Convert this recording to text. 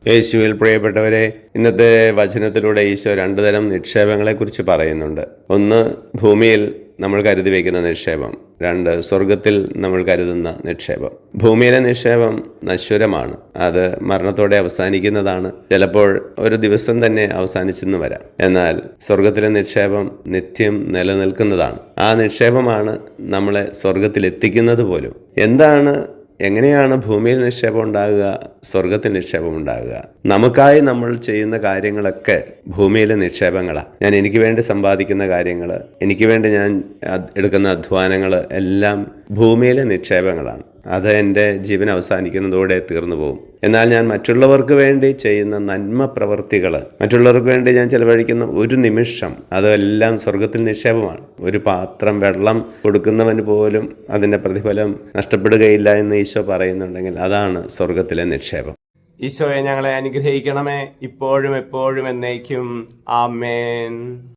യേശുവിൽ പ്രിയപ്പെട്ടവരെ, ഇന്നത്തെ വചനത്തിലൂടെ ഈശോ രണ്ടു തരം നിക്ഷേപങ്ങളെക്കുറിച്ച് പറയുന്നുണ്ട്. ഒന്ന്, ഭൂമിയിൽ നമ്മൾ കരുതി വയ്ക്കുന്ന നിക്ഷേപം. രണ്ട്, സ്വർഗത്തിൽ നമ്മൾ കരുതുന്ന നിക്ഷേപം. ഭൂമിയിലെ നിക്ഷേപം നശ്വരമാണ്. അത് മരണത്തോടെ അവസാനിക്കുന്നതാണ്. ചിലപ്പോൾ ഒരു ദിവസം തന്നെ അവസാനിച്ചെന്ന് വരാം. എന്നാൽ സ്വർഗത്തിലെ നിക്ഷേപം നിത്യം നിലനിൽക്കുന്നതാണ്. ആ നിക്ഷേപമാണ് നമ്മളെ സ്വർഗത്തിൽ എത്തിക്കുന്നത് പോലും. എങ്ങനെയാണ് ഭൂമിയിൽ നിക്ഷേപം ഉണ്ടാകുക, സ്വർഗത്തിൽ നിക്ഷേപം ഉണ്ടാകുക? നമുക്കായി നമ്മൾ ചെയ്യുന്ന കാര്യങ്ങളൊക്കെ ഭൂമിയിലെ നിക്ഷേപങ്ങളാണ്. എനിക്ക് വേണ്ടി സമ്പാദിക്കുന്ന കാര്യങ്ങൾ, എനിക്ക് വേണ്ടി ഞാൻ എടുക്കുന്ന അധ്വാനങ്ങൾ എല്ലാം ഭൂമിയിലെ നിക്ഷേപങ്ങളാണ്. അത് എൻ്റെ ജീവൻ അവസാനിക്കുന്നതോടെ തീർന്നു പോകും. എന്നാൽ ഞാൻ മറ്റുള്ളവർക്ക് വേണ്ടി ചെയ്യുന്ന നന്മ പ്രവൃത്തികൾ, മറ്റുള്ളവർക്ക് വേണ്ടി ഞാൻ ചെലവഴിക്കുന്ന ഒരു നിമിഷം, അതെല്ലാം സ്വർഗത്തിൽ നിക്ഷേപമാണ്. ഒരു പാത്രം വെള്ളം കൊടുക്കുന്നവന് പോലും അതിൻ്റെ പ്രതിഫലം നഷ്ടപ്പെടുകയില്ല എന്ന് ഈശോ പറയുന്നുണ്ടെങ്കിൽ അതാണ് സ്വർഗത്തിലെ നിക്ഷേപം. ഈശോയെ, ഞങ്ങളെ അനുഗ്രഹിക്കണമേ, ഇപ്പോഴും എപ്പോഴും എന്നേക്കും. ആമേൻ.